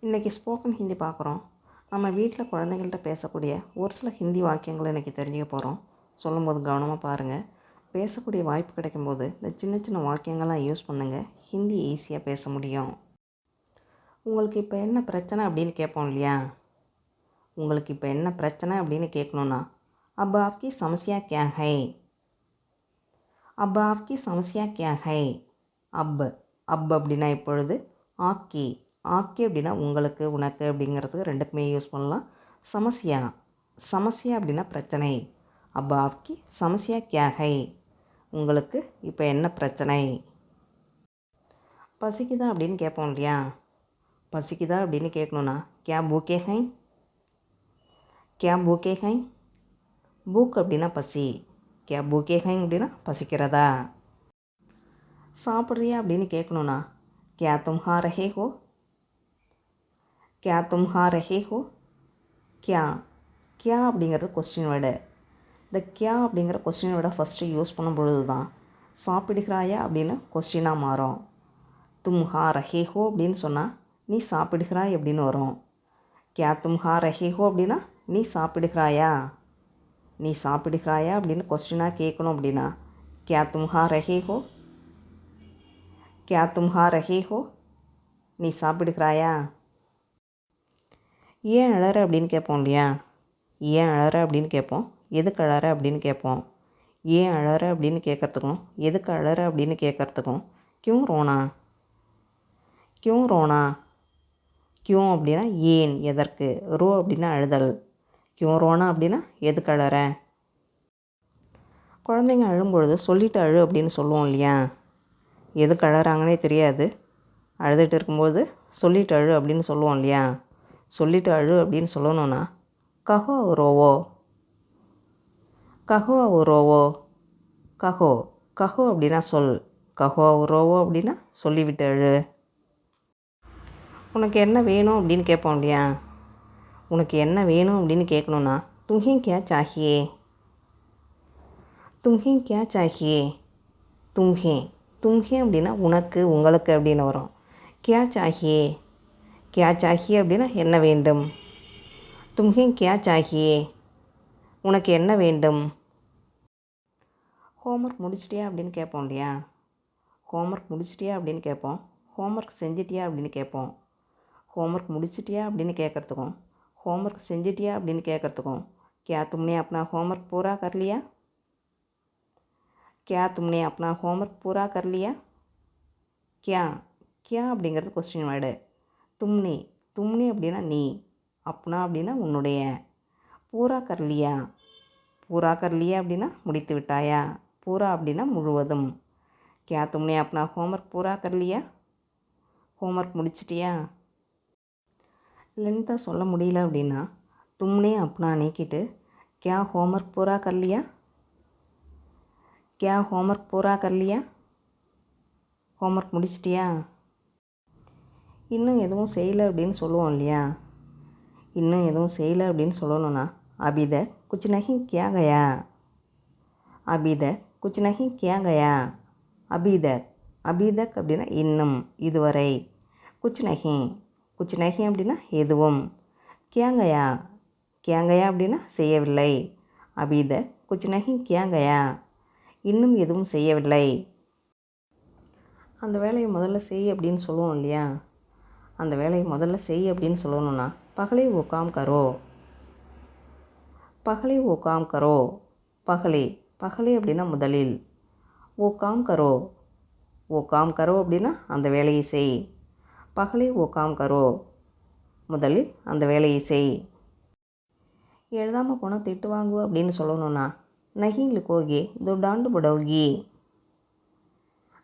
இன்றைக்கி ஸ்போக்கன் ஹிந்தி பார்க்குறோம். நம்ம வீட்டில் குழந்தைங்கள்ட்ட பேசக்கூடிய ஒரு சில ஹிந்தி வாக்கியங்களை இன்றைக்கி தெரிஞ்சுக்க போகிறோம். சொல்லும்போது கவனமாக பாருங்கள். பேசக்கூடிய வாய்ப்பு கிடைக்கும்போது இந்த சின்ன சின்ன வாக்கியங்கள்லாம் யூஸ் பண்ணுங்கள். ஹிந்தி ஈஸியாக பேச முடியும். உங்களுக்கு இப்போ என்ன பிரச்சனை அப்படின்னு கேட்போம் இல்லையா? உங்களுக்கு இப்போ என்ன பிரச்சனை அப்படின்னு கேட்கணுன்னா, अब आपकी समस्या क्या है? अब आपकी समस्या क्या है? அப் அப்படின்னா இப்பொழுது, ஆக்கி ஆக்கி அப்படின்னா உங்களுக்கு, உனக்கு அப்படிங்கிறதுக்கு ரெண்டுக்குமே யூஸ் பண்ணலாம். சமஸ்யா சமஸ்யா அப்படின்னா பிரச்சனை. अब आपकी समस्या क्या है? உங்களுக்கு இப்போ என்ன பிரச்சனை? பசிக்குதா அப்படின்னு கேட்போம் இல்லையா? பசிக்குதா அப்படின்னு கேட்கணுன்னா, क्या भूखे हैं? क्या भूखे हैं? பூக் அப்படின்னா பசி. क्या भूखे हैं அப்படின்னா பசிக்கிறதா? சாப்பிட்றியா அப்படின்னு கேட்கணுன்னா, क्या तुम खा रहे हो? क्या तुम खा रहे हो? क्या क्या அப்படிங்கிறது கொஸ்டின் வேர்டு. இந்த क्या அப்படிங்கிற கொஸ்டின் வேர்டை ஃபஸ்ட்டு யூஸ் பண்ணும் பொழுது தான் சாப்பிடுகிறாயா அப்படின்னு கொஸ்டினாக மாறும். தும் ஹா ரஹே ஹோ அப்படின்னு சொன்னால் நீ சாப்பிடுகிறாய் அப்படின்னு வரும். क्या तुम खा रहे हो அப்படின்னா நீ சாப்பிடுகிறாயா, நீ சாப்பிடுகிறாயா அப்படின்னு கொஸ்டினாக கேட்கணும். அப்படின்னா क्या तुम खा रहे हो? क्या तुम खा रहे हो? நீ சாப்பிடுகிறாயா? ஏன் அழற அப்படின்னு கேட்போம் இல்லையா? ஏன் அழற அப்படின்னு கேட்போம். எதுக்கு அழற அப்படின்னு கேட்போம். ஏன் அழற அப்படின்னு கேட்குறதுக்கும், எதுக்கு அழற அப்படின்னு கேட்குறதுக்கும் क्यों रोना, क्यों रोना, क्यों அப்படின்னா ஏன், எதற்கு. ரோ அப்படின்னா அழுதல். क्यों रोना அப்படின்னா எதுக்கு அழற. குழந்தைங்க அழும்பொழுது சொல்லிட்டு அழு அப்படின்னு சொல்லுவோம் இல்லையா? எதுக்கு அழறாங்கன்னே தெரியாது, அழுதுகிட்டு இருக்கும்போது சொல்லிட்டு அழு அப்படின்னு சொல்லுவோம் இல்லையா? சொல்லிட்டு அழு அப்படின்னு சொல்லணுன்னா, கஹோ ரோவோ, கஹோ ரோவோ, கஹோ கஹோ அப்படின்னா சொல். கஹோ ரோவோ அப்படின்னா சொல்லிவிட்டு அழு. உனக்கு என்ன வேணும் அப்படின்னு கேட்போம் இல்லையா? உனக்கு என்ன வேணும் அப்படின்னு கேட்கணுன்னா, தும்ஹே கியா சாஹியே, தும்ஹே கியா சாஹியே. தும்ஹே தும்ஹே அப்படின்னா உனக்கு, உங்களுக்கு அப்படின்னு வரும். கியா சாஹியே, கியா சாஹியே அப்படின்னா என்ன வேண்டும். தும்ஹே கியா சாஹியே, உனக்கு என்ன வேண்டும். ஹோம்ஒர்க் முடிச்சிட்டியா அப்படின்னு கேட்போம் இல்லையா? ஹோம்ஒர்க் முடிச்சிட்டியா அப்படின்னு கேட்போம். ஹோம்ஒர்க் செஞ்சிட்டியா அப்படின்னு கேட்போம். ஹோம்ஒர்க் முடிச்சிட்டியா அப்படின்னு கேட்குறதுக்கும், ஹோம்ஒர்க் செஞ்சிட்டியா அப்படின்னு கேட்குறதுக்கும், क्या तुमने अपना होमवर्क पूरा कर लिया? क्या तुमने अपना होमवर्क पूरा कर लिया? क्या क्या அப்படிங்கிறது கொஸ்டின் வேர்டு. தும்னே தும்னே அப்படின்னா நீ, அப்னா அப்படின்னா உன்னுடைய, பூரா கர்லியா, பூரா கர்லியா அப்படின்னா முடித்து விட்டாயா, பூரா அப்படின்னா முழுவதும். क्या तुमने अपना होमवर्क पूरा कर लिया? ஹோம்ஒர்க் முடிச்சிட்டியா? லென்த்தாக சொல்ல முடியல அப்படின்னா தும்னே அப்னா நீக்கிட்டு क्या होमवर्क पूरा कर लिया? क्या होमवर्क पूरा कर लिया? ஹோம்ஒர்க் முடிச்சிட்டியா? இன்னும் எதுவும் செய்யலை அப்படின்னு சொல்லுவோம் இல்லையா? இன்னும் எதுவும் செய்யலை அப்படின்னு சொல்லணுன்னா, अभी तक कुछ नहीं किया गया, अभी तक कुछ नहीं किया गया. अभी तक अभी तक அப்படின்னா இன்னும், இதுவரை. குச் நஹி குச் நஹி அப்படின்னா எதுவும். கியா கயா கியா கயா அப்படின்னா செய்யவில்லை. अभी तक कुछ नहीं किया गया, இன்னும் எதுவும் செய்யவில்லை. அந்த வேலையை முதல்ல செய் அப்படின்னு சொல்லுவோம் இல்லையா? அந்த வேலையை முதல்ல செய் அப்படின்னு சொல்லணுன்னா, பகலே ஓ காம் கரோ, பகலே ஓ காம் கரோ. பகலே பகலே அப்படின்னா முதலில். ஓ காம் கரோ, ஓ காம் கரோ அப்படின்னா அந்த வேலையை செய். பகலே ஓ காம் கரோ, முதலில் அந்த வேலையை செய். எழுதாமல் போனால் திட்டு வாங்குவோம் அப்படின்னு சொல்லணுன்னா, நஹி லிக்கோகே தோ டாண்டு படோகி,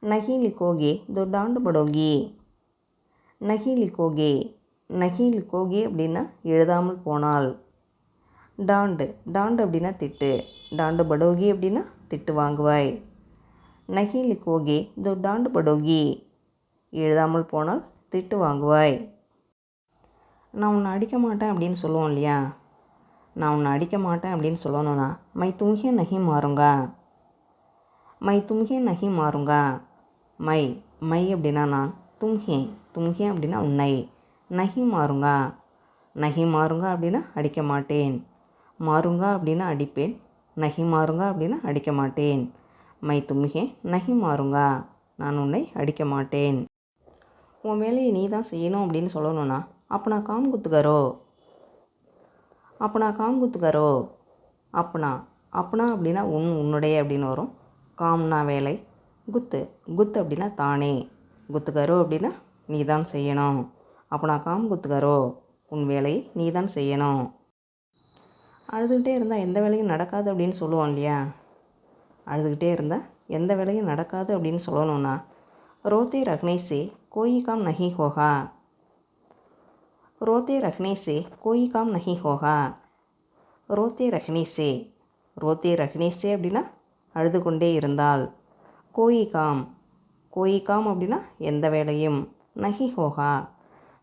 நஹி லிக்கோகே தோ டாண்டு படோகி. நஹி லிக்கோகே நஹி லிக்கோகே அப்படின்னா எழுதாமல் போனால். டாண்டு டாண்டு அப்படின்னா திட்டு. டாண்டு படோகி அப்படின்னா திட்டு வாங்குவாய். நஹி லிக்கோகே தோ டாண்டு படோகி, எழுதாமல் போனால் திட்டு வாங்குவாய். நான் உன்னை அடிக்க மாட்டேன் அப்படின்னு சொல்லுவோம் இல்லையா? நான் உன்னை அடிக்க மாட்டேன் அப்படின்னு சொல்லணுன்னா, மை தும்ஹே நஹி மாறுங்கா, மை தும்ஹே நஹி மாறுங்கா. மை மை அப்படின்னா நான், தும்ஹே தும்ஹே அப்படின்னா உன்னை, நஹி மாறுங்கா. நஹி மாறுங்கா அப்படின்னா அடிக்க மாட்டேன். மாறுங்கா அப்படின்னா அடிப்பேன். நஹி மாறுங்கா அப்படின்னா அடிக்க மாட்டேன். மை தும்ஹே நஹி மாறுங்கா. நான் உன்னை அடிக்க மாட்டேன். உன் வேலையை நீ தான் செய்யணும் அப்படின்னு சொல்லணும்னா அப்பனா காம் குத்துக்கரோ. அப்பனா காம் குத்துக்கரோ. அப்பனா அப்பனா அப்படின்னா உன்னுடைய அப்படின்னு வரும். காம்னா வேலை. குத்து குத்து அப்படின்னா தானே. குத்துக்கரோ அப்படின்னா நீ தான் செய்யணும். அப்பனா காம் குத்துக்கரோ. உன் வேலையை நீ தான் செய்யணும். அழுதுகிட்டே இருந்தால் எந்த வேலையும் நடக்காது அப்படின்னு சொல்லுவோம் இல்லையா. அழுதுகிட்டே இருந்தால் எந்த வேலையும் நடக்காது அப்படின்னு சொல்லணும்னா ரோத்தே ரக்னே சே கோயி காம் நஹி ஹோகா. ரோத்தே ரக்னே சே கோயி காம் நஹி ஹோகா. ரோத்தே ரக்னே சே. ரோத்தே ரக்னே சே அப்படின்னா அழுது கொண்டே இருந்தால். கோயி காம். கோயி காம் அப்படின்னா எந்த வேலையும். நஹி ஹோகா.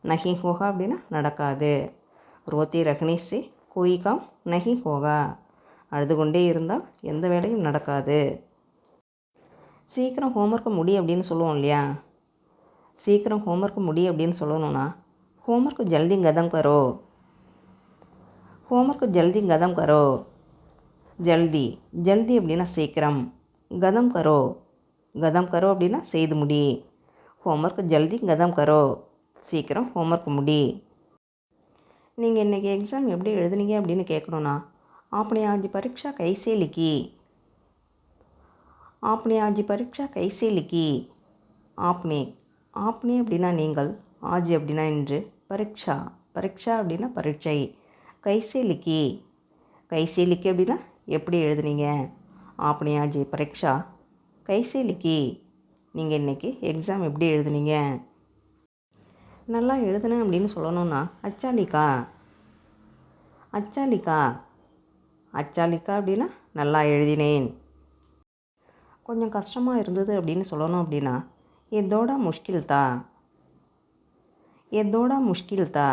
நஹி ஹோகா அப்படின்னா நடக்காது. ரோத்தே ரக்னே சே கோயி காம் நஹி ஹோகா. அழுது கொண்டே இருந்தால் எந்த வேலையும் நடக்காது. சீக்கிரம் ஹோம்ஒர்க்கை முடி அப்படின்னு சொல்லுவோம் இல்லையா. சீக்கிரம் ஹோம்ஒர்க்கு முடி அப்படின்னு சொல்லணும்னா ஹோம்ஒர்க்கு ஜல்தி கதம் கரோ. ஹோம்ஒர்க்கு ஜல்தி கதம் கரோ. ஜல்தி ஜல்தி அப்படின்னா சீக்கிரம். கதம் கரோ. கதம் கரோ அப்படின்னா செய்து முடி. ஹோம்ஒர்க்கு ஜல்தி கதம் கரோ. சீக்கிரம் ஹோம்ஒர்க் முடி. நீங்கள் இன்றைக்கி எக்ஸாம் எப்படி எழுதுனீங்க அப்படின்னு கேட்கணுன்னா आपने आज परीक्षा कैसे लिखी. आपने आज परीक्षा कैसे लिखी. आपने आपने அப்படின்னா நீங்கள். ஆஜ் அப்படின்னா இன்று. பரீட்சா பரீட்சா அப்படின்னா பரீட்சை. கைசே லிக்கி. கைசே லிக்கி அப்படின்னா எப்படி எழுதுனீங்க. आपने आज परीक्षा கைசே லிக்கி. நீங்கள் இன்றைக்கி எக்ஸாம் எப்படி எழுதுனீங்க. நல்லா எழுதுனேன் அப்படின்னு சொல்லணும்னா அச்சாலிக்கா. அச்சாலிக்கா. அச்சாலிக்கா அப்படின்னா நல்லா எழுதினேன். கொஞ்சம் கஷ்டமாக இருந்தது அப்படின்னு சொல்லணும் அப்படின்னா எதோட முஷ்கில் தா. எதோட முஷ்கில் தா.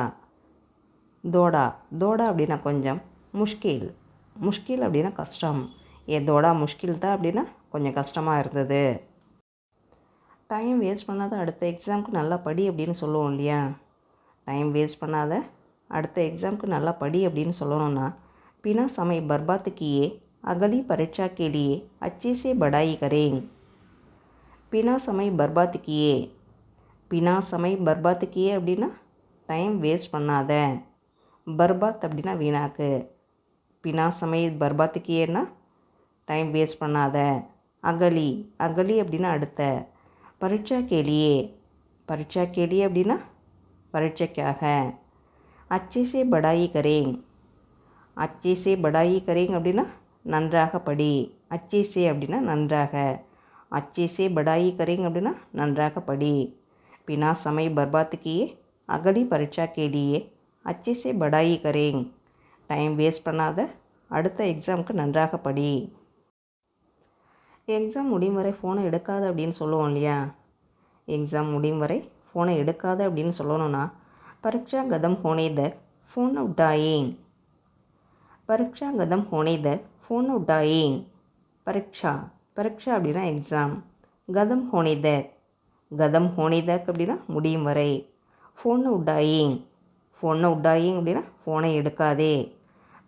தோடா தோடா அப்படின்னா கொஞ்சம். முஷ்கில் முஷ்கில் அப்படின்னா கஷ்டம். எதோட முஷ்கில் தா அப்படின்னா கொஞ்சம் கஷ்டமாக இருந்தது. டைம் வேஸ்ட் பண்ணாத அடுத்த எக்ஸாமுக்கு நல்லா படி அப்படின்னு சொல்லுவோம் இல்லையா. டைம் வேஸ்ட் பண்ணாத அடுத்த எக்ஸாமுக்கு நல்லா படி அப்படின்னு சொல்லணும்னா बिना समय बर्बाद किए अगली परीक्षा के लिए अच्छे से पढ़ाई करें. बिना समय बर्बाद किए. बिना समय बर्बाद किए அப்படின்னா டைம் வேஸ்ட் பண்ணாத. பர்பாத் அப்படின்னா வீணாக்கு. பினா சமய பர்பாத் கியேன்னா டைம் வேஸ்ட் பண்ணாத. அகலி அகலி அப்படின்னா அடுத்த. பரீட்சா கேலியே. பரீட்சா கேலியே அப்படின்னா பரீட்சைக்காக. अच्छे से पढ़ाई करें. अच्छे से पढ़ाई करें அப்படின்னா நன்றாக படி. अच्छे से அப்படின்னா நன்றாக. अच्छे से पढ़ाई करें அப்படின்னா நன்றாக படி. बिना समय बर्बाद किए अगली परीक्षा के लिए अच्छे से पढ़ाई करें. டைம் வேஸ்ட் பண்ணாத அடுத்த எக்ஸாமுக்கு நன்றாக படி. எக்ஸாம் முடியும் வரை ஃபோனை எடுக்காத அப்படின்னு சொல்லுவோம் இல்லையா. எக்ஸாம் முடியும் வரை ஃபோனை எடுக்காத அப்படின்னு சொல்லணும்னா பரீட்சா கதம் ஹோனே தக் ஃபோன் உட்டாயேங். பரீட்சா கதம் ஹோனே தக் ஃபோன் உட்டாயேங். பரீட்சா பரீட்சா அப்படின்னா எக்ஸாம். கதம் ஹோனே தக். கதம் ஹோனே தக் அப்படின்னா முடியும் வரை. ஃபோன் உட்டாயேங். ஃபோனை உட்டாயேங் அப்படின்னா ஃபோனை எடுக்காதே.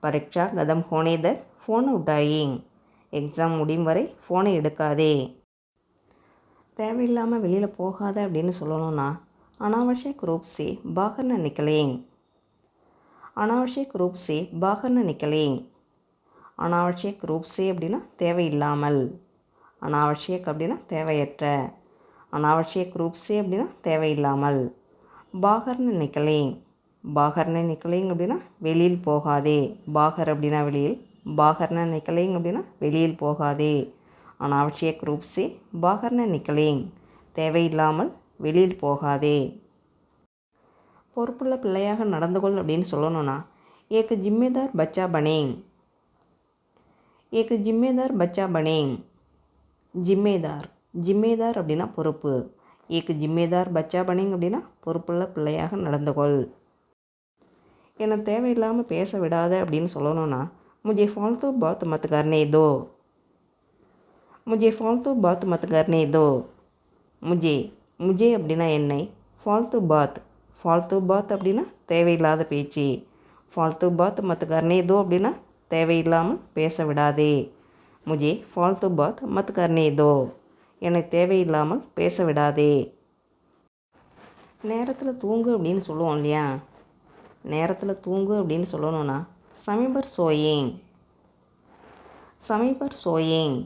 பரீட்சா கதம் ஹோனே தக் ஃபோன் உட்டாயேங். எக்ஸாம் முடியும் வரை ஃபோனை எடுக்காதே. தேவையில்லாமல் வெளியில் போகாத அப்படின்னு சொல்லணும்னா அனாவசியக் ரூப் சே பாகர் ந நிக்கலேங். அனாவசியக் ரூப் சே பாகர் ந நிக்கலேங். அனாவசியக் ரூப் சே அப்படின்னா தேவையில்லாமல். அனாவசியக் அப்படின்னா தேவையற்ற. அனாவசியக் ரூப் சே அப்படின்னா தேவையில்லாமல். பாகர் ந நிக்கலேங். பாகர் ந நிக்கலேங் அப்படின்னா வெளியில் போகாதே. பாகர் அப்படின்னா வெளியில். பாகர் ந நிக்கலேங் அப்படின்னா வெளியில் போகாதே. அனாவசியக் ரூப் சே பாகர் ந நிக்கலேங். தேவையில்லாமல் வெளியில் போகாதே. பொறுப்புள்ள பிள்ளையாக நடந்து கொள் அப்படின்னு சொல்லணும்னா ஏக் ஜிம்மேதார் பச்சா பனேங். ஏக் ஜிம்மேதார் பச்சா பனேங். ஜிம்மேதார் ஜிம்மேதார் அப்படின்னா பொறுப்பு. ஏக் ஜிம்மேதார் பச்சா பனேங் அப்படின்னா பொறுப்புள்ள பிள்ளையாக நடந்து கொள். என்னை தேவையில்லாமல் பேச விடாத அப்படின்னு சொல்லணும்னா முஜே ஃபால்தூ பாத் மத் கர்னே தோ. முஜே ஃபால்தூ பாத் மத் கர்னே தோ. முஜே முஜே அப்படின்னா என்னை. ஃபால்தூ பாத் ஃபால்த்து பாத் அப்படின்னா தேவையில்லாத பேச்சு. ஃபால்த்து பாத் மத் கர்னே தோ அப்படின்னா தேவையில்லாமல் பேச விடாதே. முஜே ஃபால்த்து பாத் மத் கர்னே தோ, என்னை தேவையில்லாமல் பேச விடாதே. நேரத்தில் தூங்கு அப்படின்னு சொல்லுவோம் இல்லையா? நேரத்தில் தூங்கு அப்படின்னு சொல்லணும்னா சமைபர் சோயேங். சமைபர் சோயேங்.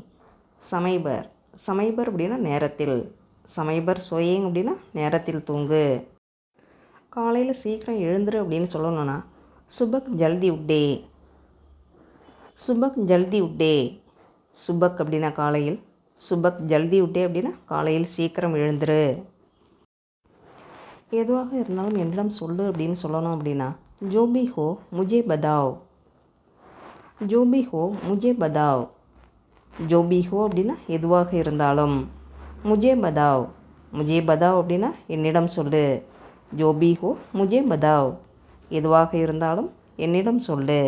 சமைபர் சமைபர் அப்படின்னா நேரத்தில். சமைபர் சோயேங் அப்படின்னா நேரத்தில் தூங்கு. காலையில் சீக்கிரம் எழுந்துரு அப்படின்னு சொல்லணும்னா சுபக் ஜல்தி உட்டே. சுபக் ஜல்தி உட்டே. சுபக் அப்படின்னா காலையில், சுபக் ஜல்தி உட்டே அப்படின்னா காலையில் சீக்கிரம் எழுந்துரு. எதுவாக இருந்தாலும் என்னிடம் சொல்லு அப்படின்னு சொல்லணும் அப்படின்னா ஜோபி ஹோ முஜே பதாவ். ஜோபி ஹோ முஜே பதாவ். ஜோபி ஹோ அப்படின்னா எதுவாக இருந்தாலும். முஜே பதாவ். முஜே பதாவ் அப்படின்னா என்னிடம் சொல்லு. ஜோபி ஹோ முஜே பதாவ், எதுவாக இருந்தாலும் என்னிடம் சொல்லு.